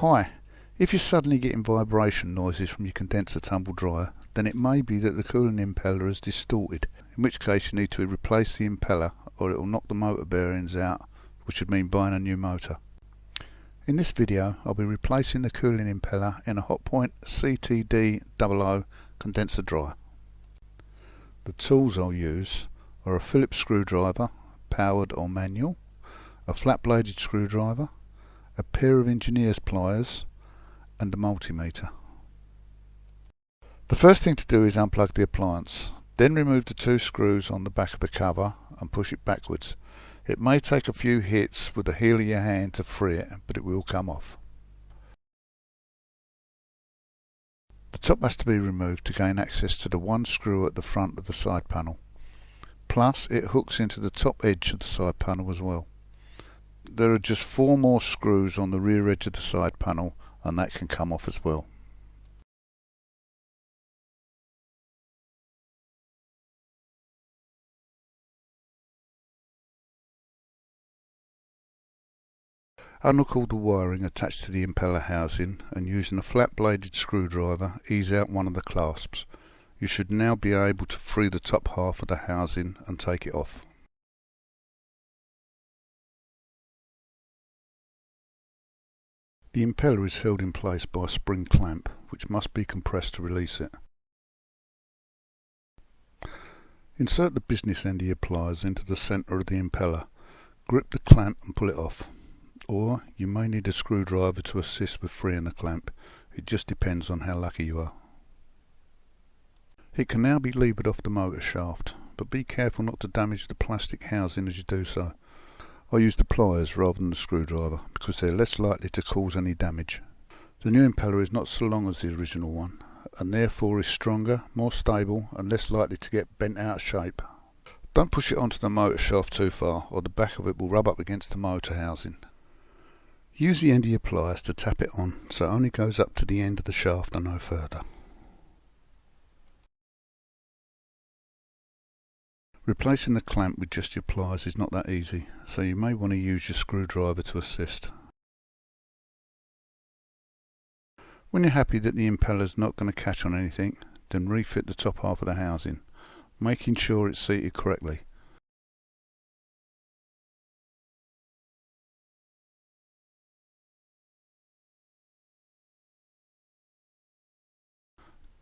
Hi, if you're suddenly getting vibration noises from your condenser tumble dryer, then it may be that the cooling impeller is distorted, in which case you need to replace the impeller or it will knock the motor bearings out, which would mean buying a new motor. In this video I'll be replacing the cooling impeller in a Hotpoint CTD Tumble condenser dryer. The tools I'll use are a Phillips screwdriver, powered or manual, a flat bladed screwdriver, a pair of engineer's pliers and a multimeter. The first thing to do is unplug the appliance, then remove the two screws on the back of the cover and push it backwards. It may take a few hits with the heel of your hand to free it, but it will come off. The top has to be removed to gain access to the one screw at the front of the side panel. Plus it hooks into the top edge of the side panel as well. There are just 4 more screws on the rear edge of the side panel and that can come off as well. Unhook all the wiring attached to the impeller housing and using a flat bladed screwdriver ease out one of the clasps. You should now be able to free the top half of the housing and take it off. The impeller is held in place by a spring clamp, which must be compressed to release it. Insert the business end of your pliers into the centre of the impeller. Grip the clamp and pull it off. Or you may need a screwdriver to assist with freeing the clamp. It just depends on how lucky you are. It can now be levered off the motor shaft, but be careful not to damage the plastic housing as you do so. I use the pliers rather than the screwdriver because they're less likely to cause any damage. The new impeller is not so long as the original one and therefore is stronger, more stable and less likely to get bent out of shape. Don't push it onto the motor shaft too far or the back of it will rub up against the motor housing. Use the end of your pliers to tap it on so it only goes up to the end of the shaft and no further. Replacing the clamp with just your pliers is not that easy, so you may want to use your screwdriver to assist. When you're happy that the impeller is not going to catch on anything, then refit the top half of the housing, making sure it's seated correctly.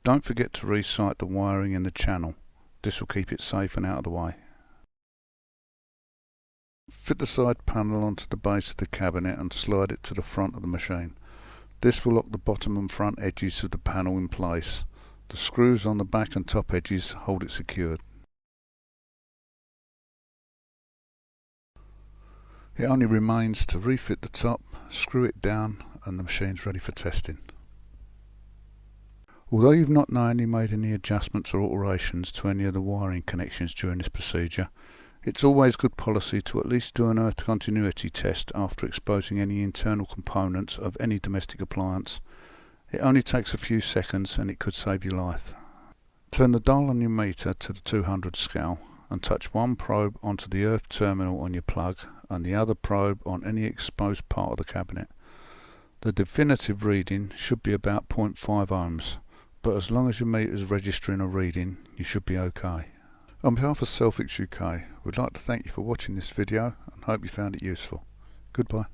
Don't forget to re-sight the wiring in the channel. This will keep it safe and out of the way. Fit the side panel onto the base of the cabinet and slide it to the front of the machine. This will lock the bottom and front edges of the panel in place. The screws on the back and top edges hold it secured. It only remains to refit the top, screw it down and the machine's ready for testing. Although you've not knowingly made any adjustments or alterations to any of the wiring connections during this procedure, it's always good policy to at least do an earth continuity test after exposing any internal components of any domestic appliance. It only takes a few seconds and it could save your life. Turn the dial on your meter to the 200 scale and touch one probe onto the earth terminal on your plug and the other probe on any exposed part of the cabinet. The definitive reading should be about 0.5 ohms. But as long as your meter is registering a reading, you should be okay. On behalf of Selfix UK, we'd like to thank you for watching this video and hope you found it useful. Goodbye.